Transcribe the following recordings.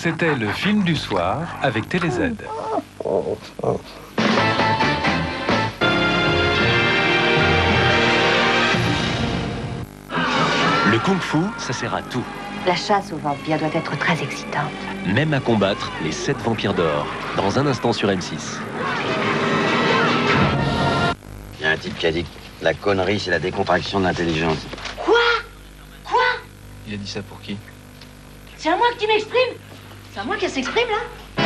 C'était le film du soir avec TéléZ. Le kung-fu, ça sert à tout. La chasse aux vampires doit être très excitante. Même à combattre les 7 vampires d'or. Dans un instant sur M6. Il y a un type qui a dit que la connerie, c'est la décontraction de l'intelligence. Quoi? Il a dit ça pour qui? C'est à moi que tu m'exprimes? C'est à moi qui s'exprime, là?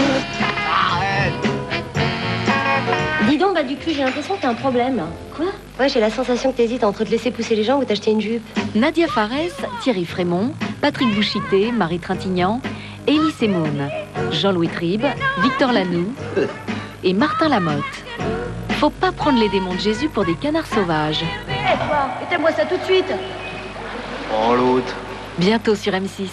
Dis donc, du cul, j'ai l'impression que t'as un problème. Quoi? Ouais, j'ai la sensation que t'hésites entre te laisser pousser les jambes ou t'acheter une jupe. Nadia Fares, Thierry Frémont, Patrick Bouchité, Marie Trintignant, Élie Semoun, Jean-Louis Tribe, Victor Lanoux et Martin Lamotte. Faut pas prendre les démons de Jésus pour des canards sauvages. Hé, toi, éteins-moi ça tout de suite. Oh, l'autre. Bientôt sur M6.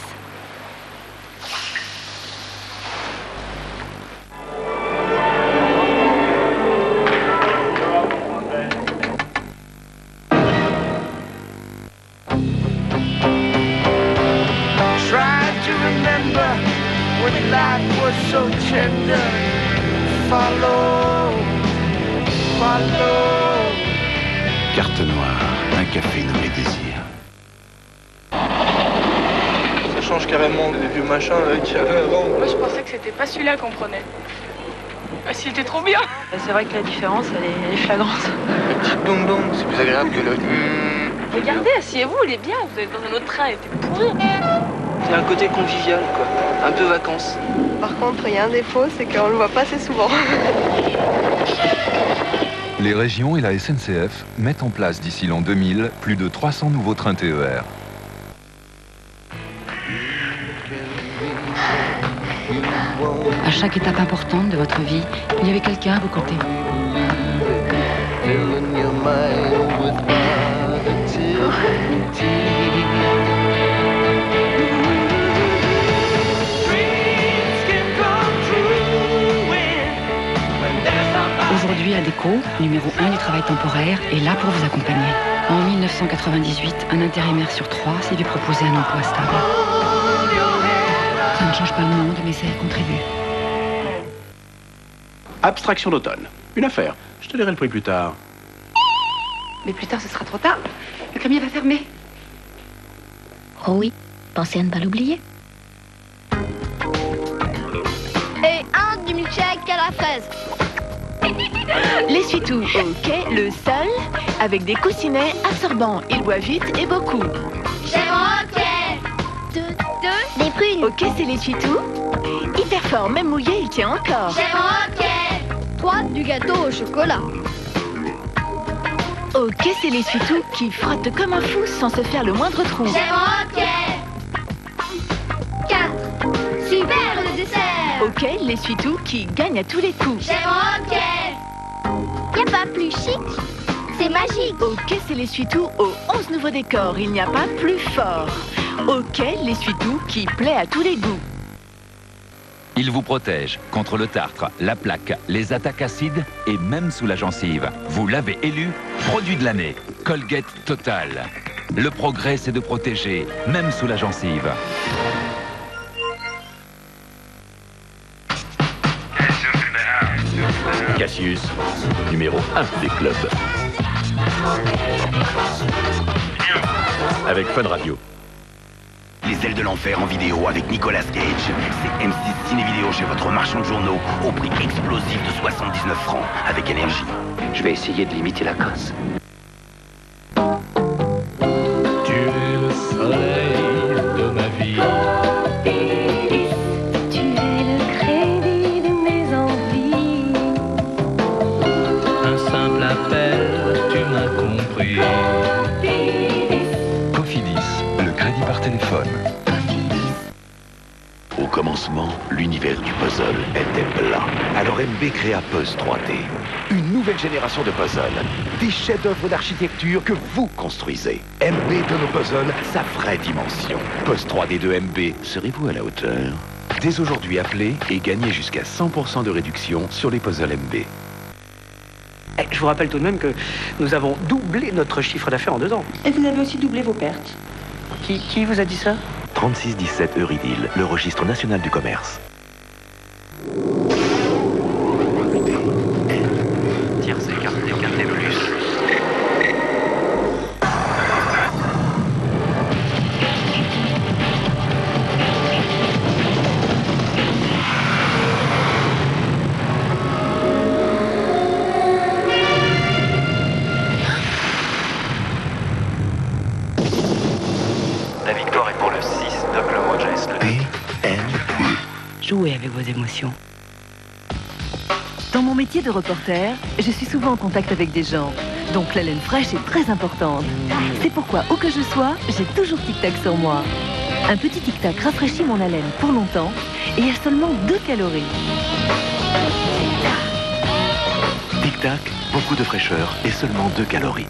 Carte noire, un café nommé Désir. Ça change carrément des vieux machins qu'il y avait avant. Moi, je pensais que c'était pas celui-là qu'on prenait. Ah, s'il était trop bien. C'est vrai que la différence, elle est flagrante. Le petit dong-dong, c'est plus agréable que le... Regardez, asseyez-vous, il est bien. Vous êtes dans un autre train, il était pourri. C'est un côté convivial, quoi. Un peu vacances. Par contre, il y a un défaut, c'est qu'on le voit pas assez souvent. Les régions et la SNCF mettent en place d'ici l'an 2000 plus de 300 nouveaux trains TER. À chaque étape importante de votre vie, il y avait quelqu'un à vos côtés. Aujourd'hui, ADECO, numéro 1 du travail temporaire, est là pour vous accompagner. En 1998, un intérimaire sur 3 s'est vu proposer un emploi stable. Ça ne change pas le monde, mais ça y contribue. Abstraction d'automne. Une affaire. Je te dirai le prix plus tard. Mais plus tard, ce sera trop tard. Le camion va fermer. Oh oui, pensez à ne pas l'oublier. Et un du milkshake à la fraise. L'essuie-tout au quai, le seul, avec des coussinets absorbants. Il boit vite et beaucoup. J'aime roquet. Des prunes. Au quai, c'est l'essuie-tout. Hyper fort, même mouillé, il tient encore. J'aime roquet. 3 du gâteau au chocolat. Au quai, c'est l'essuie-tout qui frotte comme un fou sans se faire le moindre trou. J'aime roquet. 4. Super le dessert. Au quai, l'essuie-tout qui gagne à tous les coups. J'aime roquet. Y a pas plus chic. C'est magique. Au quai, c'est l'essuie-tout aux 11 nouveaux décors. Il n'y a pas plus fort. Au quai, l'essuie-tout qui plaît à tous les goûts. Il vous protège contre le tartre, la plaque, les attaques acides et même sous la gencive. Vous l'avez élu produit de l'année. Colgate Total. Le progrès, c'est de protéger, même sous la gencive. Cassius, numéro 1 des clubs. Avec Fun Radio. Les ailes de l'enfer en vidéo avec Nicolas Cage. C'est M6 Ciné Vidéo chez votre marchand de journaux au prix explosif de 79 francs avec énergie. Je vais essayer de limiter la casse. Tu es le soleil de ma vie. Tu es le crédit de mes envies. Un simple appel, tu m'as compris. Cofidis, le crédit par téléphone. Au commencement, l'univers du puzzle était plat. Alors MB créa Puzzle 3D. Une nouvelle génération de puzzles. Des chefs-d'œuvre d'architecture que vous construisez. MB donne au puzzle sa vraie dimension. Puzzle 3D de MB, serez-vous à la hauteur? Dès aujourd'hui, appelez et gagnez jusqu'à 100% de réduction sur les puzzles MB. Je vous rappelle tout de même que nous avons doublé notre chiffre d'affaires en 2 ans. Et vous avez aussi doublé vos pertes. Qui vous a dit ça? 3617 Eurydice, le registre national du commerce. Tierce écarté, quinté plus. La victoire est pour le 6, Doc Rogers, le Jouez avec vos émotions. Dans mon métier de reporter, je suis souvent en contact avec des gens. Donc la laine fraîche est très importante. C'est pourquoi, où que je sois, j'ai toujours Tic Tac sur moi. Un petit Tic Tac rafraîchit mon haleine pour longtemps et a seulement 2 calories. Tic Tac, beaucoup de fraîcheur et seulement 2 calories.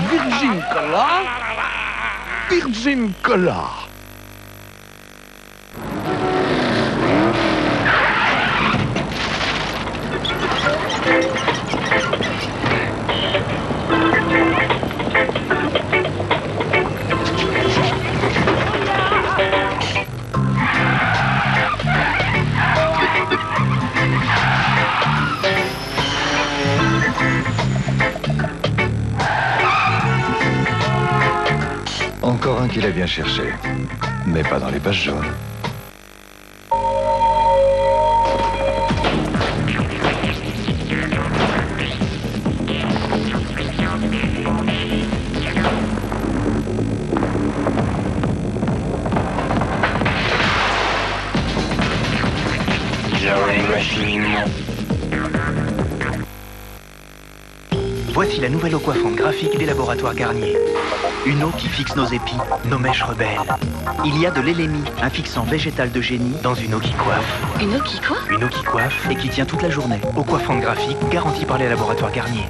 Virgin Cola. Virgin Cola. Encore un qu'il a bien cherché, mais pas dans les pages jaunes. Voici la nouvelle eau coiffante graphique des laboratoires Garnier. Une eau qui fixe nos épis, nos mèches rebelles. Il y a de l'Elémi, un fixant végétal de génie, dans une eau qui coiffe. Une eau qui quoi? Une eau qui coiffe et qui tient toute la journée. Eau coiffante graphique garantie par les laboratoires Garnier.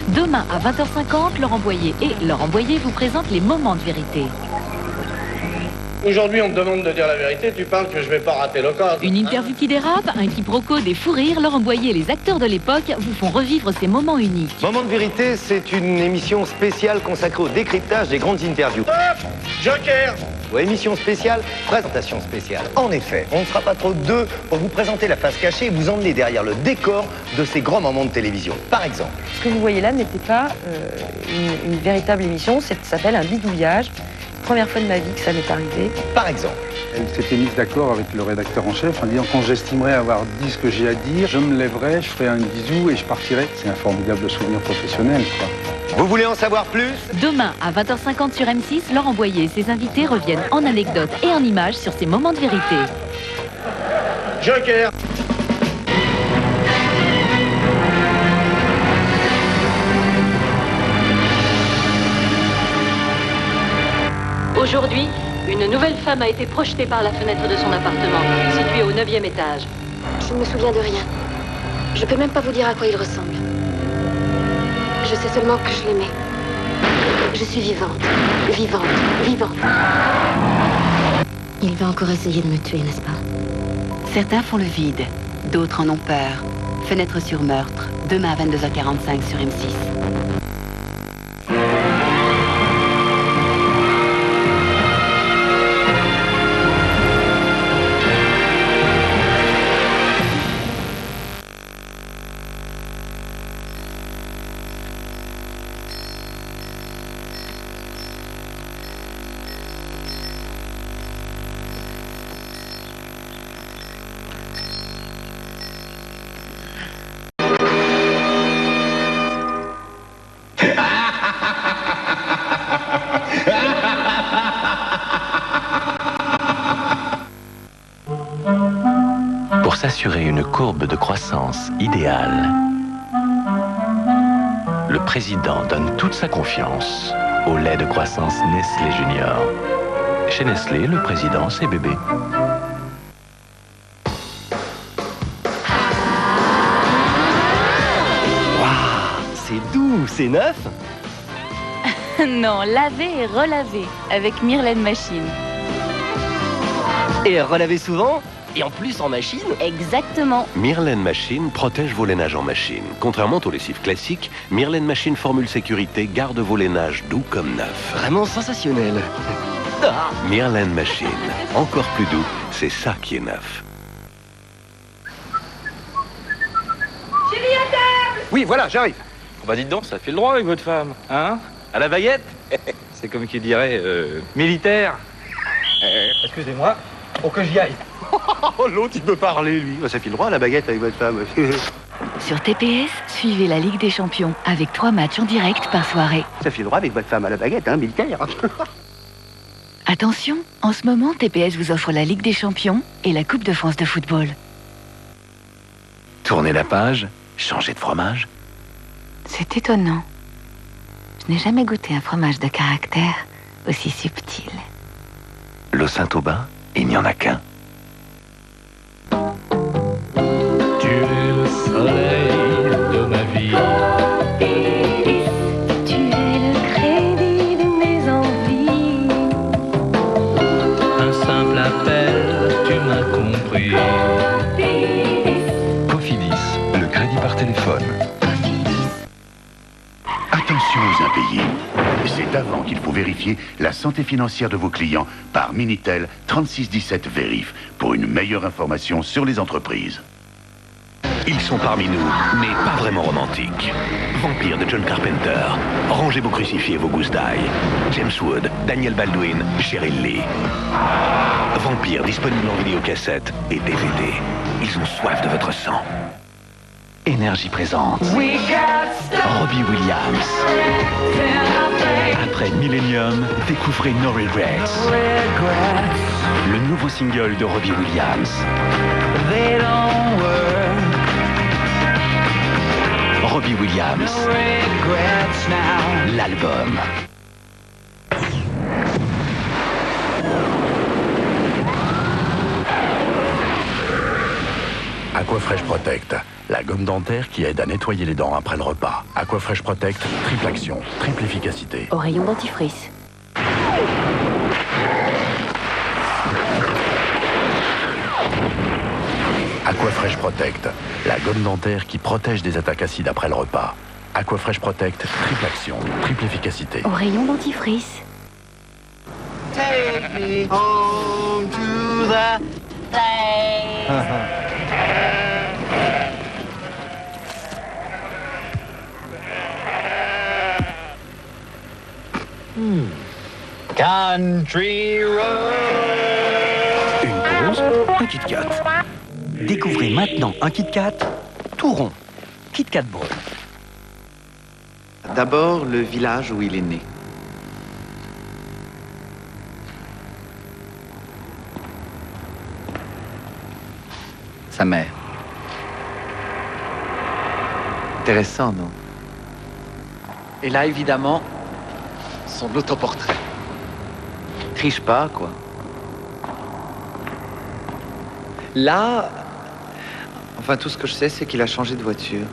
Demain à 20h50, Laurent Boyer et Laurent Boyer vous présentent les moments de vérité. Aujourd'hui, on me demande de dire la vérité, tu parles que je vais pas rater l'occasion. Une interview qui dérape, un quiproquo, des fous rires, Laurent Boyer et les acteurs de l'époque vous font revivre ces moments uniques. Moment de vérité, c'est une émission spéciale consacrée au décryptage des grandes interviews. Stop! Joker! Ou émission spéciale, présentation spéciale. En effet, on ne sera pas trop deux pour vous présenter la face cachée et vous emmener derrière le décor de ces grands moments de télévision. Par exemple. Ce que vous voyez là n'était pas une véritable émission, ça s'appelle un bidouillage. Première fois de ma vie que ça m'est arrivé. Par exemple. Elle s'était mise d'accord avec le rédacteur en chef en disant quand j'estimerais avoir dit ce que j'ai à dire, je me lèverais, je ferais un bisou et je partirais. C'est un formidable souvenir professionnel, quoi. Vous voulez en savoir plus? Demain à 20h50 sur M6, Laurent Boyer et ses invités reviennent en anecdotes et en images sur ces moments de vérité. Joker! Aujourd'hui, une nouvelle femme a été projetée par la fenêtre de son appartement, situé au 9e étage. Je ne me souviens de rien. Je peux même pas vous dire à quoi il ressemble. Je sais seulement que je l'aimais. Je suis vivante, vivante, vivante. Il va encore essayer de me tuer, n'est-ce pas? Certains font le vide, d'autres en ont peur. Fenêtre sur meurtre, demain à 22h45 sur M6. Pour s'assurer une courbe de croissance idéale, le président donne toute sa confiance au lait de croissance Nestlé Junior. Chez Nestlé, le président, c'est bébé. C'est doux, c'est neuf. Non, laver et relaver avec Myrlène Machine. Et relaver souvent, et en plus en machine. Exactement. Myrlène Machine protège vos lainages en machine. Contrairement aux lessives classiques, Myrlène Machine formule sécurité garde vos lainages doux comme neufs. Vraiment sensationnel. Myrlène Machine, encore plus doux, c'est ça qui est neuf. Chérie, à table! Oui, voilà, j'arrive. Bah dites donc, ça fait le droit avec votre femme, hein? À la baguette? C'est comme qui dirait, militaire. Excusez-moi, faut que j'y aille. L'autre, il peut parler, lui. Ça fait le droit à la baguette avec votre femme. Sur TPS, suivez la Ligue des Champions avec 3 matchs en direct par soirée. Ça fait le droit avec votre femme à la baguette, hein, militaire. Attention, en ce moment, TPS vous offre la Ligue des Champions et la Coupe de France de football. Tournez la page, changez de fromage. C'est étonnant. Je n'ai jamais goûté un fromage de caractère aussi subtil. Le Saint-Aubin, il n'y en a qu'un. Tu es le soleil de ma vie. Tu es le crédit de mes envies. Un simple appel, tu m'as compris. Cofidis, le crédit par téléphone. Attention aux impayés. C'est avant qu'il faut vérifier la santé financière de vos clients par Minitel 3617 Vérif pour une meilleure information sur les entreprises. Ils sont parmi nous, mais pas vraiment romantiques. Vampire de John Carpenter. Rangez vos crucifix et vos gousses d'ail. James Wood, Daniel Baldwin, Cheryl Lee. Vampire disponible en vidéocassette et DVD. Ils ont soif de votre sang. Énergie présente. Robbie Williams. Après Millennium, découvrez No Regrets. Le nouveau single de Robbie Williams. Robbie Williams. L'album. Aquafresh Protect, la gomme dentaire qui aide à nettoyer les dents après le repas. Aquafresh Protect, triple action, triple efficacité. Au rayon dentifrice. Aquafresh Protect, la gomme dentaire qui protège des attaques acides après le repas. Aquafresh Protect, triple action, triple efficacité. Au rayon dentifrice. Take me home to the place. Country Road. Une pause, un Kit Kat. Découvrez maintenant un Kit Kat tout rond. Kit Kat Brun. D'abord, le village où il est né. Sa mère. Intéressant, non? Et là, évidemment, son autoportrait. Triche pas, quoi. Là, enfin, tout ce que je sais, c'est qu'il a changé de voiture.